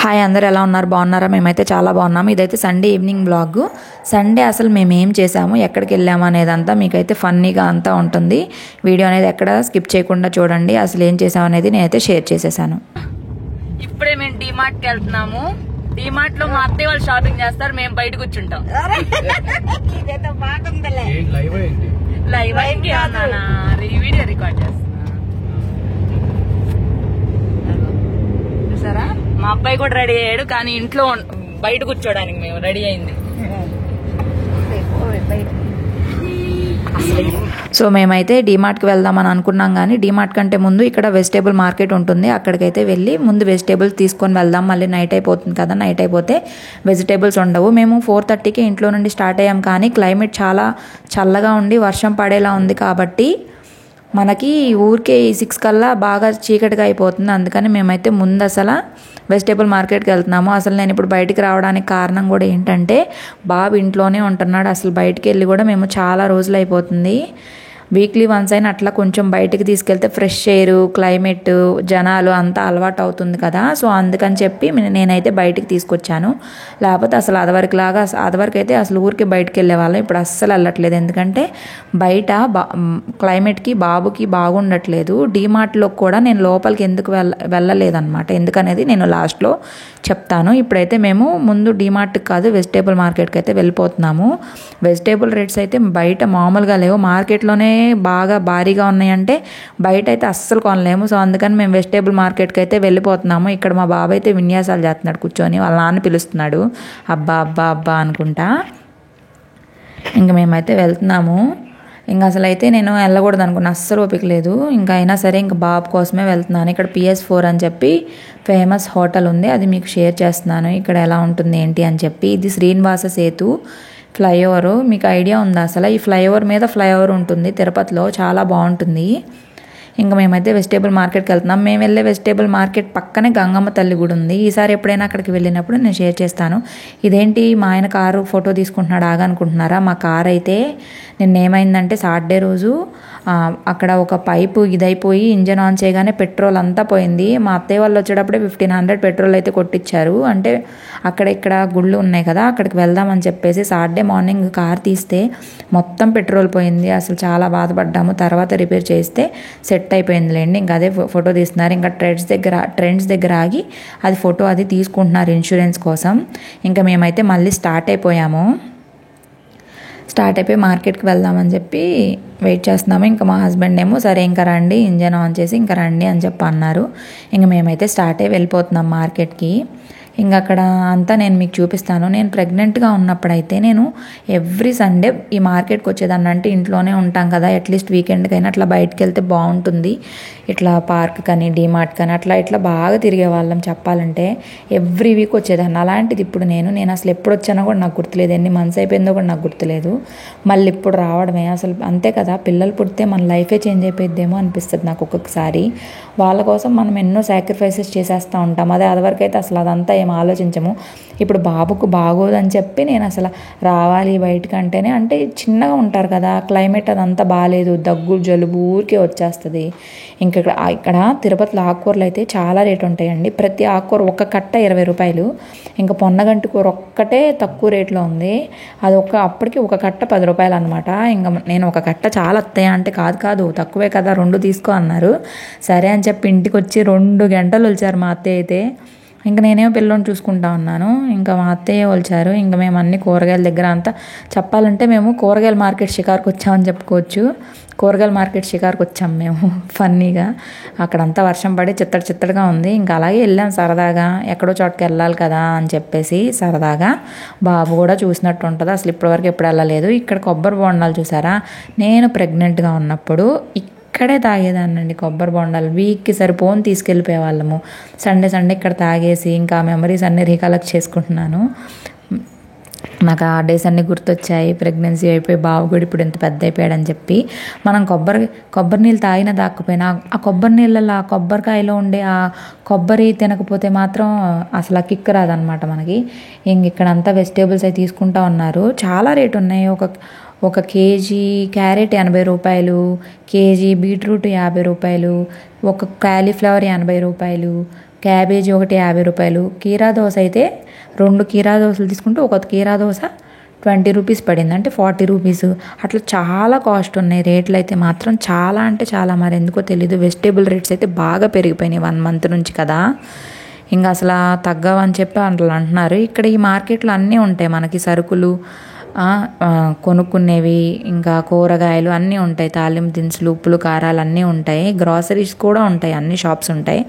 Hi అందరూ ఎలా ఉన్నారు? బాగున్నారా? మేమైతే చాలా బాగున్నాము. ఇదైతే సండే ఈవినింగ్ బ్లాగ్. సండే అసలు మేము ఏం చేసాము, ఎక్కడికి వెళ్ళాము అనేదంతా మీకైతే ఫన్నీగా అంతా ఉంటుంది. వీడియో అనేది ఎక్కడ స్కిప్ చేయకుండా చూడండి. అసలు ఏం చేసాము అనేది నేనైతే షేర్ చేసేసాను. ఇప్పుడే మేము డీమార్ట్కి వెళ్తున్నాము. డీమార్ట్ లో మా అత్తయ్య వాళ్ళు షాపింగ్ చేస్తారు, మేము బయట కూర్చుంటాం. వీడియో రికార్డ్ చేస్తాం. చూసారా, మా అబ్బాయి కూడా రెడీ అయ్యాడు, కానీ ఇంట్లో బయట కూర్చోడానికి మేము రెడీ అయింది. సో మేమైతే డీమార్ట్కి వెళ్దామని అనుకున్నాం, కానీ డీమార్ట్ కంటే ముందు ఇక్కడ వెజిటేబుల్ మార్కెట్ ఉంటుంది, అక్కడికైతే వెళ్ళి ముందు వెజిటేబుల్స్ తీసుకొని వెళ్దాం. మళ్ళీ నైట్ అయిపోతుంది కదా, నైట్ అయిపోతే వెజిటేబుల్స్ ఉండవు. మేము 4:30కి ఇంట్లో నుండి స్టార్ట్ అయ్యాం, కానీ క్లైమేట్ చాలా చల్లగా ఉండి వర్షం పడేలా ఉంది కాబట్టి మనకి ఊరికే 6 కల్లా బాగా చీకటిగా అయిపోతుంది. అందుకని మేమైతే ముందు అసలు వెజిటేబుల్ మార్కెట్కి వెళ్తున్నాము. అసలు నేను ఇప్పుడు బయటికి రావడానికి కారణం కూడా ఏంటంటే, బాబు ఇంట్లోనే ఉంటున్నాడు. అసలు బయటికి వెళ్ళి కూడా మేము చాలా రోజులు అయిపోతుంది. వీక్లీ వన్స్ అయినా అట్లా కొంచెం బయటికి తీసుకెళ్తే ఫ్రెష్ ఎయిర్, క్లైమేట్, జనాలు అంతా అలవాటు అవుతుంది కదా. సో అందుకని చెప్పి నేనైతే బయటికి తీసుకొచ్చాను. లేకపోతే అసలు అదివరకు అయితే అసలు ఊరికి బయటకు వెళ్ళే వాళ్ళం. ఇప్పుడు అస్సలు వెళ్ళట్లేదు, ఎందుకంటే బయట క్లైమేట్కి బాబుకి బాగుండట్లేదు. డీమార్ట్లో కూడా నేను లోపలికి ఎందుకు వెళ్ళలేదన్నమాట. ఎందుకనేది నేను లాస్ట్లో చెప్తాను. ఇప్పుడైతే మేము ముందు డీమార్ట్కి కాదు, వెజిటేబుల్ మార్కెట్కి అయితే వెళ్ళిపోతున్నాము. వెజిటేబుల్ రేట్స్ అయితే బయట మామూలుగా లేవు, మార్కెట్లోనే బాగా భారీగా ఉన్నాయంటే బయట అయితే అస్సలు కొనలేము. సో అందుకని మేము వెజిటేబుల్ మార్కెట్కి అయితే వెళ్ళిపోతున్నాము. ఇక్కడ మా బాబు అయితే విన్యాసాలు చేస్తున్నాడు కూర్చొని, వాళ్ళ నాన్న పిలుస్తున్నాడు అబ్బా అబ్బా అబ్బా అనుకుంటా. ఇంకా మేమైతే వెళ్తున్నాము. ఇంకా అసలు అయితే నేను వెళ్ళకూడదు అనుకున్నా, అస్సలు ఓపిక లేదు. ఇంకా అయినా సరే ఇంకా బాబు కోసమే వెళ్తున్నాను. ఇక్కడ PS4 అని చెప్పి ఫేమస్ హోటల్ ఉంది, అది మీకు షేర్ చేస్తున్నాను ఇక్కడ ఎలా ఉంటుంది ఏంటి అని చెప్పి. ఇది శ్రీనివాస సేతు ఫ్లైఓవర్. మీకు ఐడియా ఉందా? అసలు ఈ ఫ్లైఓవర్ మీద ఫ్లైఓవర్ ఉంటుంది తిరుపతిలో, చాలా బాగుంటుంది. ఇంకా మేమైతే వెజిటేబుల్ మార్కెట్కి వెళ్తున్నాం. మేము వెళ్ళే వెజిటేబుల్ మార్కెట్ పక్కనే గంగమ్మ తల్లి గుడి ఉంది. ఈసారి ఎప్పుడైనా అక్కడికి వెళ్ళినప్పుడు నేను షేర్ చేస్తాను. ఇదేంటి మా ఆయన కారు ఫోటో తీసుకుంటున్నాడు ఆగనుకుంటున్నారా? మా కార్ అయితే నిన్న ఏమైందంటే సాటర్డే రోజు అక్కడ ఒక పైపు ఇదైపోయి ఇంజన్ ఆన్ చేయగానే పెట్రోల్ అంతా పోయింది. మా అత్తయ్య వాళ్ళు వచ్చేటప్పుడే 1500 పెట్రోల్ అయితే కొట్టించారు. అంటే ఇక్కడ గుళ్ళు ఉన్నాయి కదా, అక్కడికి వెళ్దామని చెప్పేసి సాటర్డే మార్నింగ్ కార్ తీస్తే మొత్తం పెట్రోల్ పోయింది. అసలు చాలా బాధపడ్డాము. తర్వాత రిపేర్ చేస్తే సెట్ అయిపోయిందిలేండి. ఇంకా అదే ఫోటో తీస్తున్నారు. ఇంకా ట్రెండ్స్ దగ్గర ఆగి అది ఫోటో అది తీసుకుంటున్నారు ఇన్సూరెన్స్ కోసం. ఇంకా మేమైతే మళ్ళీ స్టార్ట్ అయిపోయి మార్కెట్కి వెళ్దామని చెప్పి వెయిట్ చేస్తున్నాము. ఇంకా మా హస్బెండ్ ఏమో సరే ఇంకా రండి, ఇంజన్ ఆన్ చేసి ఇంకా రండి అని చెప్పి అన్నారు. ఇంకా మేమైతే స్టార్ట్ అయ్యి వెళ్ళిపోతున్నాం మార్కెట్కి. ఇంకా అక్కడ అంతా నేను మీకు చూపిస్తాను. నేను ప్రెగ్నెంట్గా ఉన్నప్పుడైతే నేను ఎవ్రీ సండే ఈ మార్కెట్కి వచ్చేదాన్ని. అంటే ఇంట్లోనే ఉంటాం కదా, అట్లీస్ట్ వీకెండ్కైనా అట్లా బయటకు వెళ్తే బాగుంటుంది. ఇట్లా పార్క్ కానీ డీమార్ట్ కానీ అట్లా బాగా తిరిగే వాళ్ళం చెప్పాలంటే. ఎవ్రీ వీక్ వచ్చేదాన్ని. అలాంటిది ఇప్పుడు నేను అసలు ఎప్పుడు వచ్చానో కూడా నాకు గుర్తులేదు, ఎన్ని మంత్స్ అయిపోయిందో కూడా నాకు గుర్తులేదు. మళ్ళీ ఇప్పుడు రావడమే అసలు అంతే కదా, పిల్లలు పుడితే మన లైఫే చేంజ్ అయిపోయిద్దేమో అనిపిస్తుంది నాకు ఒక్కొక్కసారి. వాళ్ళ కోసం మనం ఎన్నో సాక్రిఫైసెస్ చేసేస్తూ ఉంటాం. అదివరకు అయితే అసలు అదంతా ఏం ఆలోచించము. ఇప్పుడు బాబుకు బాగోదని చెప్పి నేను అసలు రావాలి బయటకు అంటేనే, అంటే చిన్నగా ఉంటారు కదా, క్లైమేట్ అదంతా బాగాలేదు, దగ్గు జలుబు ఊరికే వచ్చేస్తుంది. ఇక్కడ తిరుపతిలో ఆకుకూరలు అయితే చాలా రేటు ఉంటాయండి. ప్రతి ఆకుకూర ఒక కట్ట 20 రూపాయలు. ఇంకా పొన్నగంటి కూర ఒక్కటే తక్కువ రేట్లో ఉంది, అది అప్పటికి ఒక కట్ట 10 రూపాయలు అనమాట. ఇంకా నేను ఒక కట్ట చాలా వస్తాయా అంటే కాదు తక్కువే కదా 2 తీసుకో అన్నారు. సరే అని చెప్పి ఇంటికి వచ్చి 2 గంటలు వచ్చారు మా అత్తయ్య అయితే. ఇంకా నేనేమో పిల్లని చూసుకుంటా ఉన్నాను, ఇంకా మా అత్తయ్య వచ్చారు. ఇంకా మేము అన్ని కూరగాయల దగ్గర అంతా చెప్పాలంటే మేము కూరగాయల మార్కెట్ షికార్కి వచ్చామని చెప్పుకోవచ్చు. కూరగాయల మార్కెట్ షికార్కి వచ్చాము మేము ఫన్నీగా. అక్కడంతా వర్షం పడి చిత్తడిగా ఉంది. ఇంకా అలాగే వెళ్ళాం సరదాగా, ఎక్కడో చోటుకి వెళ్ళాలి కదా అని చెప్పేసి సరదాగా. బాబు కూడా చూసినట్టు ఉంటుంది. అసలు ఇప్పటివరకు ఎప్పుడు వెళ్ళలేదు. ఇక్కడ కొబ్బరి బొండాలు చూసారా, నేను ప్రెగ్నెంట్గా ఉన్నప్పుడు ఇక్కడే తాగేదాన్నండి కొబ్బరి బొండాలు. వీక్కి సరిపోని తీసుకెళ్ళిపోయే వాళ్ళము. సండే ఇక్కడ తాగేసి ఇంకా మెమరీస్ అన్నీ రీకలెక్ట్ చేసుకుంటున్నాను. నాకు ఆ డేస్ అన్నీ గుర్తొచ్చాయి. ప్రెగ్నెన్సీ అయిపోయి బాబు కూడా ఇప్పుడు ఎంత పెద్ద అయిపోయాడని చెప్పి. మనం కొబ్బరి నీళ్ళు తాగినా తాకపోయినా ఆ కొబ్బరి నీళ్ళలో ఆ కొబ్బరికాయలో ఉండే ఆ కొబ్బరి తినకపోతే మాత్రం అసలు ఆ కిక్ రాదనమాట మనకి. ఇక్కడంతా వెజిటేబుల్స్ అవి తీసుకుంటా ఉన్నారు. చాలా రేటు ఉన్నాయి. ఒక కేజీ క్యారెట్ 80 రూపాయలు, కేజీ బీట్రూట్ 50 రూపాయలు, ఒక కాలీఫ్లవర్ 80 రూపాయలు, క్యాబేజీ ఒకటి 50 రూపాయలు. కీరా దోస అయితే 2 కీరా దోసలు తీసుకుంటే ఒక కీరా దోస 20 రూపీస్ పడింది, అంటే 40 రూపీస్. అట్లా చాలా కాస్ట్ ఉన్నాయి. రేట్లు అయితే మాత్రం చాలా అంటే చాలా, మరి ఎందుకో తెలీదు. వెజిటేబుల్ రేట్స్ అయితే బాగా పెరిగిపోయినాయి 1 మంత్ నుంచి కదా. ఇంకా అసలు తగ్గవని చెప్పి అట్లా అంటున్నారు. ఇక్కడ ఈ మార్కెట్లో అన్నీ ఉంటాయి మనకి, సరుకులు కొనుక్కునేవి, ఇంకా కూరగాయలు అన్నీ ఉంటాయి. తాలింపు దినుసులు, ఉప్పులు, కారాలు అన్నీ ఉంటాయి. గ్రాసరీస్ కూడా ఉంటాయి, అన్ని షాప్స్ ఉంటాయి.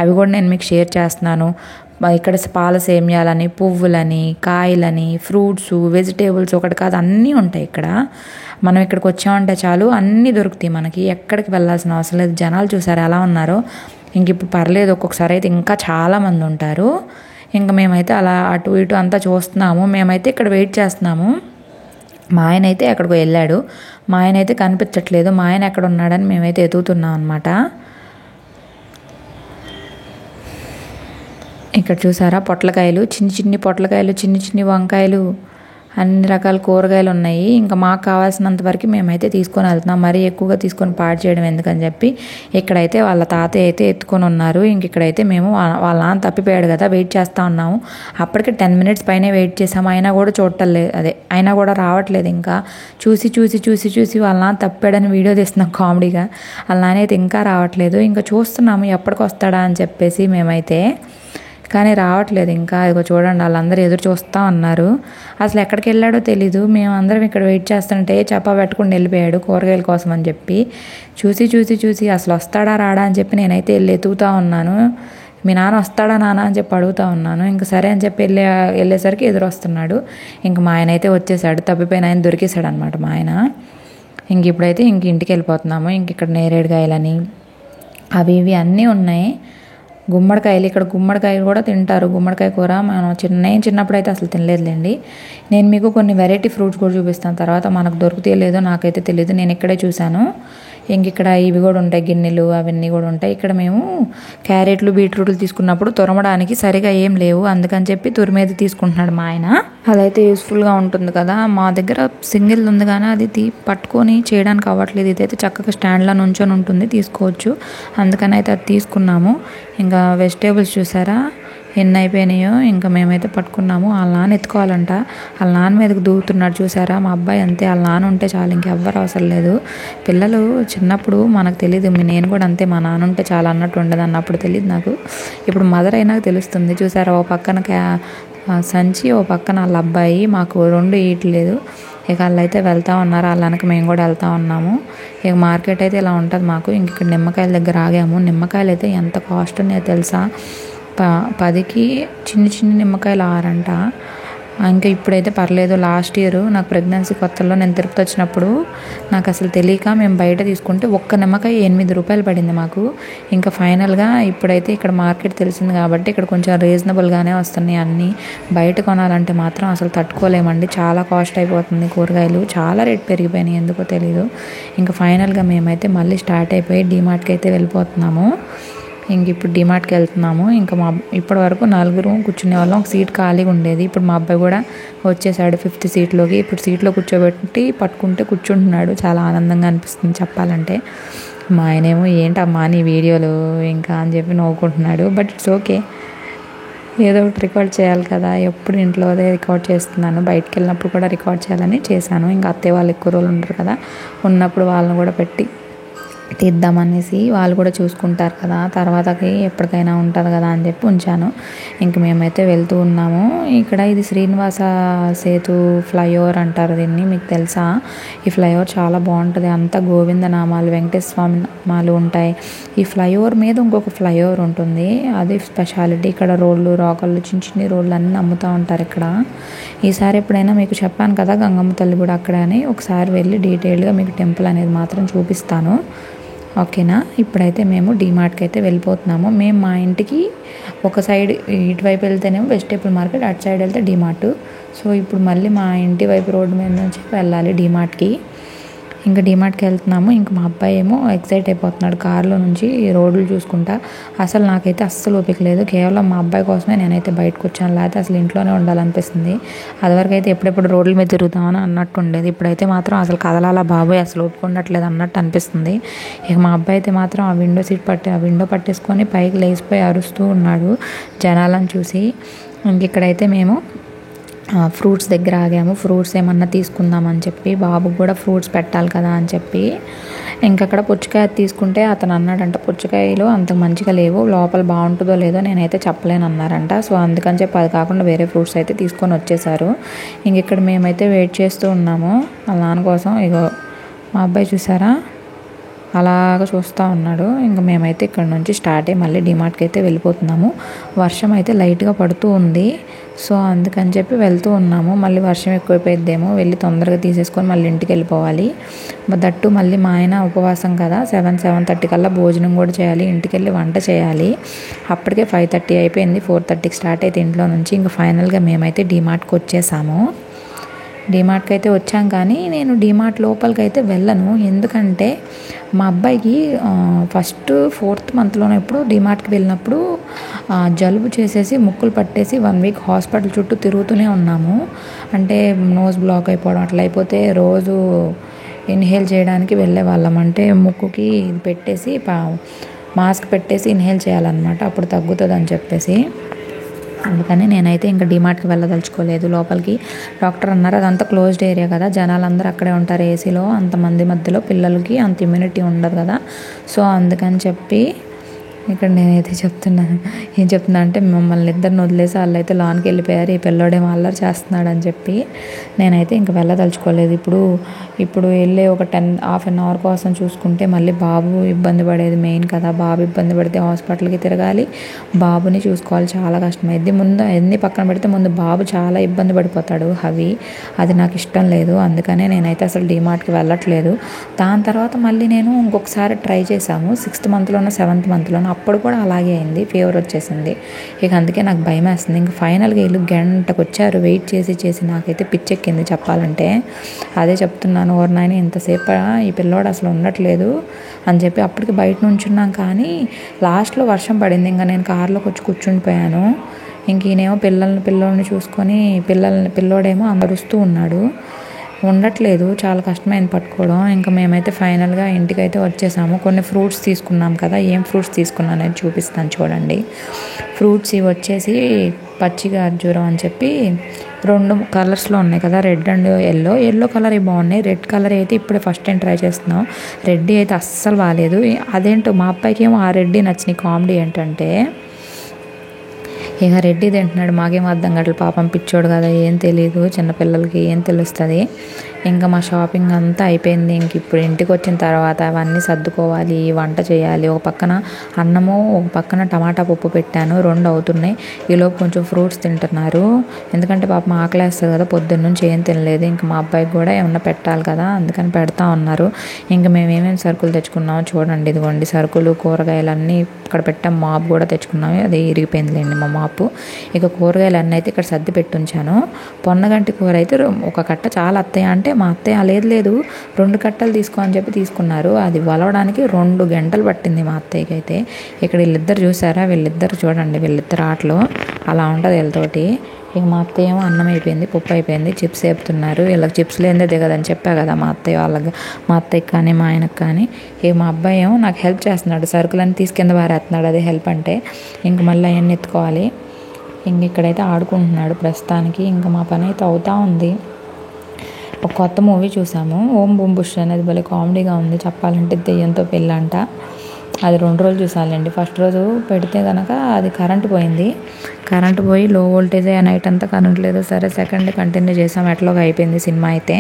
అవి కూడా నేను మీకు షేర్ చేస్తున్నాను. ఇక్కడ పాల సేమ్యాలని, పువ్వులని, కాయలని, ఫ్రూట్స్, వెజిటేబుల్స్ ఒకటి కాదు అన్నీ ఉంటాయి ఇక్కడ. మనం ఇక్కడికి వచ్చామంటే చాలు అన్నీ దొరుకుతాయి మనకి, ఎక్కడికి వెళ్ళాల్సిన అవసరం లేదు. జనాలు చూసారు ఎలా ఉన్నారో. ఇంక ఇప్పుడు పర్లేదు, ఒక్కొక్కసారి అయితే ఇంకా చాలామంది ఉంటారు. ఇంకా మేమైతే అలా అటు ఇటు అంతా చూస్తున్నాము. మేమైతే ఇక్కడ వెయిట్ చేస్తున్నాము. మా ఆయన అయితే ఎక్కడికో వెళ్ళాడు. మా ఆయన అయితే కనిపించట్లేదు. మా ఆయన ఎక్కడ ఉన్నాడని మేమైతే ఎదుగుతున్నాం అనమాట. ఇక్కడ చూసారా పొట్లకాయలు, చిన్ని పొట్లకాయలు, చిన్ని వంకాయలు, అన్ని రకాల కూరగాయలు ఉన్నాయి. ఇంకా మాకు కావాల్సినంత వరకు మేమైతే తీసుకొని వెళ్తున్నాం. మరీ ఎక్కువగా తీసుకొని పాడు చేయడం ఎందుకని చెప్పి ఇక్కడైతే వాళ్ళ తాతయ్య అయితే ఎత్తుకొని ఉన్నారు. ఇంక ఇక్కడైతే మేము వాళ్ళ నాన్న తప్పిపోయాడు కదా, వెయిట్ చేస్తూ ఉన్నాము. అప్పటికే 10 మినిట్స్ పైనే వెయిట్ చేసాము. అయినా కూడా చూడట్లేదు, అయినా కూడా రావట్లేదు. ఇంకా చూసి వాళ్ళ నాన్న తప్పాడని వీడియో తీస్తున్నాం కామెడీగా. వాళ్ళ నాన్న అయితే ఇంకా రావట్లేదు. ఇంకా చూస్తున్నాము ఎప్పటికి వస్తాడా అని చెప్పేసి మేమైతే, కానీ రావట్లేదు ఇంకా. ఇదిగో చూడండి, వాళ్ళందరూ ఎదురు చూస్తూ ఉన్నారు. అసలు ఎక్కడికి వెళ్ళాడో తెలీదు. మేమందరం ఇక్కడ వెయిట్ చేస్తుంటే చెప్పా పెట్టుకుని వెళ్ళిపోయాడు కూరగాయల కోసం అని చెప్పి. చూసి అసలు వస్తాడా రాడా అని చెప్పి నేనైతే వెళ్ళి ఎతుకుతూ ఉన్నాను. మీ నాన్న వస్తాడా నాన్న అని చెప్పి అడుగుతూ ఉన్నాను. ఇంకా సరే అని చెప్పి వెళ్ళేసరికి ఎదురు వస్తున్నాడు. ఇంక మా ఆయన అయితే వచ్చేసాడు. తప్పిపోయిన ఆయన దొరికేశాడు అనమాట మా ఆయన. ఇంక ఇప్పుడైతే ఇంటికి వెళ్ళిపోతున్నాము. ఇంక ఇక్కడ నేరేడుకాయలని అవి ఇవి అన్నీ ఉన్నాయి. గుమ్మడికాయలు, ఇక్కడ గుమ్మడికాయలు కూడా తింటారు. గుమ్మడికాయ కూర మనం చిన్నప్పుడు అయితే అసలు తినలేదులేండి. నేను మీకు కొన్ని వెరైటీ ఫ్రూట్స్ కూడా చూపిస్తాను తర్వాత. మనకు దొరుకుతాయో లేదో నాకైతే తెలియదు, నేను ఇక్కడే చూశాను. ఇంక ఇక్కడ ఇవి కూడా ఉంటాయి, గిన్నెలు అవన్నీ కూడా ఉంటాయి. ఇక్కడ మేము క్యారెట్లు, బీట్రూట్లు తీసుకున్నప్పుడు తురమడానికి సరిగా ఏం లేవు, అందుకని చెప్పి తురిమేది తీసుకుంటున్నాడు మా ఆయన. అదైతే యూస్ఫుల్గా ఉంటుంది కదా. మా దగ్గర సింగిల్ ఉంది కానీ అది పట్టుకొని చేయడానికి అవ్వట్లేదు. ఇదైతే చక్కగా స్టాండ్లో నుంచొని ఉంటుంది, తీసుకోవచ్చు. అందుకని అయితే అది తీసుకున్నాము. ఇంకా వెజిటేబుల్స్ చూసారా ఎన్ని అయిపోయినాయో. ఇంకా మేమైతే పట్టుకున్నాము. వాళ్ళ నాన్న ఎత్తుకోవాలంట, వాళ్ళ నాన్న మీదకి దూకుతున్నాడు చూసారా. మా అబ్బాయి అంతే, వాళ్ళ నాన్న ఉంటే చాలు, ఇంకెవ్వరు అవసరం లేదు. పిల్లలు చిన్నప్పుడు మనకు తెలియదు, నేను కూడా అంతే, మా నాన్న ఉంటే చాలా అన్నట్టు ఉండదు అన్నప్పుడు తెలియదు నాకు. ఇప్పుడు మదర్ అయినాక తెలుస్తుంది. చూసారా, ఓ పక్కన సంచి, ఓ పక్కన వాళ్ళ అబ్బాయి, మాకు 2 ఇయట్లేదు. ఇక వాళ్ళు అయితే వెళ్తూ ఉన్నారు, వాళ్ళ వెనక మేము కూడా వెళ్తూ ఉన్నాము. ఇక మార్కెట్ అయితే ఇలా ఉంటుంది మాకు. ఇంక ఇక్కడ నిమ్మకాయల దగ్గర ఆగాము. నిమ్మకాయలు అయితే ఎంత కాస్ట్ ఉన్నాయో తెలుసా. 10కి చిన్ని నిమ్మకాయలు 6 అంట. ఇంకా ఇప్పుడైతే పర్లేదు. లాస్ట్ ఇయర్ నాకు ప్రెగ్నెన్సీ కొత్తలో నేను తిరుపతి వచ్చినప్పుడు నాకు అసలు తెలియక మేము బయట తీసుకుంటే ఒక్క నిమ్మకాయ 8 రూపాయలు పడింది మాకు. ఇంకా ఫైనల్గా ఇప్పుడైతే ఇక్కడ మార్కెట్ తెలిసింది కాబట్టి ఇక్కడ కొంచెం రీజనబుల్గానే వస్తున్నాయి అన్నీ. బయట కొనాలంటే మాత్రం అసలు తట్టుకోలేమండి, చాలా కాస్ట్ అయిపోతుంది. కూరగాయలు చాలా రేట్ పెరిగిపోయినాయి, ఎందుకో తెలీదు. ఇంకా ఫైనల్గా మేమైతే మళ్ళీ స్టార్ట్ అయిపోయి డీమార్ట్కి అయితే వెళ్ళిపోతున్నాము. ఇంక ఇప్పుడు డీమార్ట్కి వెళ్తున్నాము. ఇంకా ఇప్పటి వరకు 4 కూర్చునే వాళ్ళం, ఒక సీట్ ఖాళీగా ఉండేది. ఇప్పుడు మా అబ్బాయి కూడా వచ్చేసాడు 5th సీట్లోకి. ఇప్పుడు సీట్లో కూర్చోబెట్టి పట్టుకుంటే కూర్చుంటున్నాడు. చాలా ఆనందంగా అనిపిస్తుంది చెప్పాలంటే. మా ఆయనేమో ఏంటమ్మా నీ వీడియోలు ఇంకా అని చెప్పి నవ్వుకుంటున్నాడు. బట్ ఇట్స్ ఓకే, ఏదో ఒకటి రికార్డ్ చేయాలి కదా. ఎప్పుడు ఇంట్లో అదే రికార్డ్ చేస్తున్నాను, బయటకు వెళ్ళినప్పుడు కూడా రికార్డ్ చేయాలని చేశాను. ఇంకా అత్తయ్య వాళ్ళు ఎక్కువ రోజులు ఉంటారు కదా, ఉన్నప్పుడు వాళ్ళని కూడా పెట్టి తీద్దామనేసి వాళ్ళు కూడా చూసుకుంటారు కదా, తర్వాతకి ఎప్పటికైనా ఉంటుంది కదా అని చెప్పి ఉంచాను. ఇంక మేమైతే వెళ్తూ ఉన్నాము. ఇక్కడ ఇది శ్రీనివాస సేతు ఫ్లైఓవర్ అంటారు దీన్ని, మీకు తెలుసా? ఈ ఫ్లైఓవర్ చాలా బాగుంటుంది. అంతా గోవింద నామాలు, వెంకటేశ్వర స్వామి నామాలు ఉంటాయి. ఈ ఫ్లైఓవర్ మీద ఇంకొక ఫ్లైఓవర్ ఉంటుంది, అది స్పెషాలిటీ. ఇక్కడ రోడ్లు, రోకళ్ళు, చిన్ని రోడ్లు అన్నీ అమ్ముతూ ఉంటారు ఇక్కడ. ఈసారి ఎప్పుడైనా మీకు చెప్పాను కదా గంగమ్మ తల్లి కూడా అక్కడ అని, ఒకసారి వెళ్ళి డీటెయిల్గా మీకు టెంపుల్ అనేది మాత్రం చూపిస్తాను, ఓకేనా? ఇప్పుడైతే మేము డీమార్ట్కి అయితే వెళ్ళిపోతున్నాము. మేము మా ఇంటికి ఒక సైడ్ ఇటువైపు వెళ్తేనేమో వెజిటేబుల్ మార్కెట్, అటు సైడ్ వెళ్తే డీమార్ట్. సో ఇప్పుడు మళ్ళీ మా ఇంటి వైపు రోడ్డు మీద నుంచి వెళ్ళాలి డీమార్ట్కి. ఇంకా డీమార్ట్కి వెళ్తున్నాము. ఇంకా మా అబ్బాయి ఏమో ఎక్సైట్ అయిపోతున్నాడు కార్లో నుంచి రోడ్లు చూసుకుంటా. అసలు నాకైతే అస్సలు ఓపిక లేదు. కేవలం మా అబ్బాయి కోసమే నేనైతే బయటకు వచ్చాను, లేకపోతే అసలు ఇంట్లోనే ఉండాలనిపిస్తుంది. అదివరకు అయితే ఎప్పుడెప్పుడు రోడ్ల మీద తిరుగుతామని అన్నట్టు ఉండేది. ఇప్పుడైతే మాత్రం అసలు కదలాలా బాబోయ్, అసలు ఓపిక ఉండట్లేదు అన్నట్టు అనిపిస్తుంది. ఇక మా అబ్బాయి అయితే మాత్రం ఆ విండో పట్టేసుకొని పైకి లేచిపోయి అరుస్తూ ఉన్నాడు జనాలను చూసి. ఇక్కడైతే మేము ఫ్రూట్స్ దగ్గర ఆగాము. ఫ్రూట్స్ ఏమన్నా తీసుకుందామని చెప్పి, బాబుకు కూడా ఫ్రూట్స్ పెట్టాలి కదా అని చెప్పి. ఇంకక్కడ పుచ్చకాయ తీసుకుంటే అతను అన్నాడంట, పుచ్చకాయలు అంత మంచిగా లేవు, లోపల బాగుంటుందో లేదో నేనైతే చెప్పలేను అన్నారంట. సో అందుకని చెప్పి అది కాకుండా వేరే ఫ్రూట్స్ అయితే తీసుకొని వచ్చేసారు. ఇంక ఇక్కడ మేమైతే వెయిట్ చేస్తూ ఉన్నాము వాళ్ళ నాన్న కోసం. ఇగో మా అబ్బాయి చూసారా అలాగ చూస్తూ ఉన్నాడు. ఇంకా మేమైతే ఇక్కడ నుంచి స్టార్ట్ అయ్యి మళ్ళీ డీమార్ట్కి అయితే వెళ్ళిపోతున్నాము. వర్షం అయితే లైట్గా పడుతూ ఉంది. సో అందుకని చెప్పి వెళ్తూ ఉన్నాము. మళ్ళీ వర్షం ఎక్కువైపోయిద్దేమో, వెళ్ళి తొందరగా తీసేసుకొని మళ్ళీ ఇంటికి వెళ్ళిపోవాలి. దట్టు మళ్ళీ మా ఆయన ఉపవాసం కదా, 7:30 కల్లా భోజనం కూడా చేయాలి, ఇంటికి వెళ్ళి వంట చేయాలి. అప్పటికే 5:30 అయిపోయింది. 4:30కి స్టార్ట్ అయితే ఇంట్లో నుంచి ఇంకా ఫైనల్గా మేమైతే డీమార్ట్కి వచ్చేసాము. డీమార్ట్కి అయితే వచ్చాం, కానీ నేను డీమార్ట్ లోపలికి అయితే వెళ్ళను. ఎందుకంటే మా అబ్బాయికి ఫస్ట్ 4th మంత్లోనే ఎప్పుడు డీమార్ట్కి వెళ్ళినప్పుడు జలుబు చేసేసి ముక్కులు పట్టేసి 1 వీక్ హాస్పిటల్ చుట్టూ తిరుగుతూనే ఉన్నాము. అంటే నోస్ బ్లాక్ అయిపోవడం అట్లా అయిపోతే రోజు ఇన్హేల్ చేయడానికి వెళ్ళే వాళ్ళం. అంటే ముక్కుకి ఇది పెట్టేసి మాస్క్ పెట్టేసి ఇన్హేల్ చేయాలన్నమాట, అప్పుడు తగ్గుతుంది అని చెప్పేసి. అందుకని నేనైతే ఇంకా డీమార్ట్కి వెళ్ళదలుచుకోలేదు. లోపలికి డాక్టర్ అన్నారు అదంతా క్లోజ్డ్ ఏరియా కదా, జనాలందరూ అక్కడే ఉంటారు ఏసీలో, అంతమంది మధ్యలో పిల్లలకి అంత ఇమ్యూనిటీ ఉండదు కదా. సో అందుకని చెప్పి ఇక్కడ నేనైతే ఏం చెప్తున్నా అంటే మమ్మల్ని ఇద్దరిని వదిలేసి వాళ్ళైతే లాన్కి వెళ్ళిపోయారు, ఈ పిల్లోడేమో అల్లరి చేస్తున్నాడు అని చెప్పి. నేనైతే ఇంకా వెళ్ళదలుచుకోలేదు. ఇప్పుడు వెళ్ళే ఒక హాఫ్ అన్ అవర్ కోసం చూసుకుంటే మళ్ళీ బాబు ఇబ్బంది పడేది మెయిన్ కదా. బాబు ఇబ్బంది పడితే హాస్పిటల్కి తిరగాలి, బాబుని చూసుకోవాలి, చాలా కష్టమైంది. ముందు అన్నీ పక్కన పెడితే ముందు బాబు చాలా ఇబ్బంది పడిపోతాడు అది నాకు ఇష్టం లేదు. అందుకనే నేనైతే అసలు డీమార్ట్కి వెళ్ళట్లేదు. దాని తర్వాత మళ్ళీ నేను ఇంకొకసారి ట్రై చేశాము 6th మంత్లోనో 7th మంత్లోనో, అప్పుడు కూడా అలాగే అయింది, ఫీవర్ వచ్చేసింది. ఇక అందుకే నాకు భయం వేస్తుంది. ఇంక ఫైనల్గా వీళ్ళు గంటకు వచ్చారు, వెయిట్ చేసి నాకైతే పిచ్చెక్కింది చెప్పాలంటే. అదే చెప్తున్నాను, ఓర్ నాయన ఇంతసేపు ఈ పిల్లోడు అసలు ఉండట్లేదు అని చెప్పి అప్పటికి బయట నుంచున్నాం. కానీ లాస్ట్లో వర్షం పడింది, ఇంకా నేను కార్లోకి వచ్చి కూర్చుండిపోయాను. ఇంక ఈయనేమో పిల్లోడిని చూసుకొని పిల్లోడేమో అరుస్తూ ఉన్నాడు, ఉండట్లేదు, చాలా కష్టమైంది పట్టుకోవడం. ఇంకా మేమైతే ఫైనల్గా ఇంటికైతే వచ్చేసాము. కొన్ని ఫ్రూట్స్ తీసుకున్నాం కదా, ఏం ఫ్రూట్స్ తీసుకున్నాను అనేది చూపిస్తాను చూడండి. ఫ్రూట్స్ ఇవి వచ్చేసి పచ్చి ఖర్జూరం అని చెప్పి 2 కలర్స్లో ఉన్నాయి కదా, రెడ్ అండ్ ఎల్లో కలర్ ఇవి బాగున్నాయి. రెడ్ కలర్ అయితే ఇప్పుడే ఫస్ట్ టైం ట్రై చేస్తున్నాం. రెడ్ అయితే అస్సలు బాగాలేదు. అదేంటో మా అబ్బాయికి ఏమో ఆ రెడ్ నచ్చినాయి. కామెడీ ఏంటంటే ఇక రెడ్డి తింటున్నాడు, మాకేం అర్థం కావట్లేదు, పాపం పిచ్చోడు కదా, ఏం తెలియదు, చిన్నపిల్లలకి ఏం తెలుస్తుంది. ఇంకా మా షాపింగ్ అంతా అయిపోయింది. ఇంక ఇప్పుడు ఇంటికి వచ్చిన తర్వాత అవన్నీ సర్దుకోవాలి, వంట చేయాలి. ఒక పక్కన అన్నము, ఒక పక్కన టమాటా పప్పు పెట్టాను, 2 అవుతున్నాయి. ఈలోపు కొంచెం ఫ్రూట్స్ తింటున్నారు, ఎందుకంటే పాపం ఆకలేస్తుంది కదా, పొద్దున్న నుంచి ఏం తినలేదు. ఇంకా మా అబ్బాయికి కూడా ఏమన్నా పెట్టాలి కదా, అందుకని పెడతా ఉన్నారు. ఇంకా మేము ఏమేమి సరుకులు తెచ్చుకున్నామో చూడండి, ఇదిగోండి సరుకులు, కూరగాయలు అన్నీ ఇక్కడ పెట్టాం. మాపు కూడా తెచ్చుకున్నాము, అది ఇరిగిపోయిందిలేండి మా మాపు. ఇక కూరగాయలు అన్నీ అయితే ఇక్కడ సర్ది పెట్టుంచాను. పొన్నగంటి కూర అయితే ఒక కట్ట చాలా అత్తయ్య అంటే, మా అత్తయ్య లేదు 2 కట్టలు తీసుకో అని చెప్పి తీసుకున్నారు. అది వలవడానికి 2 గంటలు పట్టింది మా అత్తయ్యకి అయితే. ఇక్కడ వీళ్ళిద్దరు చూసారా, వీళ్ళిద్దరు చూడండి, వీళ్ళిద్దరు ఆటలు అలా ఉంటుంది వీళ్ళతోటి. ఇక మా అత్తయ్య ఏమో అన్నం అయిపోయింది, పప్పు అయిపోయింది, చిప్స్ వేపుతున్నారు. వీళ్ళకి చిప్స్ లేనిదే దిగదని చెప్పా కదా మా అత్తయ్యకి కానీ మా ఆయనకు కానీ. ఇక మా అబ్బాయి ఏమో నాకు హెల్ప్ చేస్తున్నాడు, సరుకులన్నీ తీసుకెంద వారేస్తున్నాడు, అదే హెల్ప్ అంటే. ఇంక మళ్ళీ అవన్నీ ఎత్తుకోవాలి. ఇంక ఇక్కడైతే ఆడుకుంటున్నాడు ప్రస్తుతానికి. ఇంకా మా పని అయితే అవుతూ ఉంది. ఒక కొత్త మూవీ చూసాము, ఓం బూమ్ బుష్ అనేది భలే కామెడీగా ఉంది చెప్పాలంటే. దెయ్యంతో పెళ్ళంట, అది 2 రోజులు చూసాలండి. ఫస్ట్ రోజు పెడితే కనుక అది కరెంట్ పోయి లో వోల్టేజ్ నైట్ అంతా కరెంట్ లేదు. సరే సెకండ్ డే కంటిన్యూ చేసాం, ఎట్లాగా అయిపోయింది సినిమా అయితే.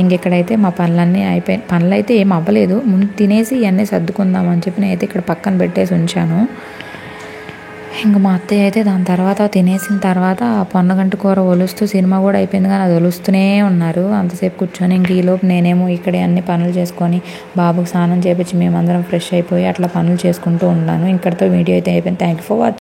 ఇంకెక్కడైతే మా పనులన్నీ అయిపోయి, పనులు అయితే ఏం అవ్వలేదు, ముందు తినేసి ఇవన్నీ సర్దుకుందామని చెప్పి నేనైతే ఇక్కడ పక్కన పెట్టేసి ఉంచాను. ఇంక మా అత్తయ్య అయితే దాని తర్వాత తినేసిన తర్వాత పొన్నగంటి కూర ఒలుస్తూ, సినిమా కూడా అయిపోయింది కానీ అది ఒలుస్తూనే ఉన్నారు అంతసేపు కూర్చొని. ఇంక ఈలోపు నేనేమో ఇక్కడే అన్ని పనులు చేసుకొని బాబుకి స్నానం చేపించి మేమందరం ఫ్రెష్ అయిపోయి అట్లా పనులు చేసుకుంటూ ఉన్నాను. ఇక్కడితో వీడియో అయితే అయిపోయింది. Thank you for watching.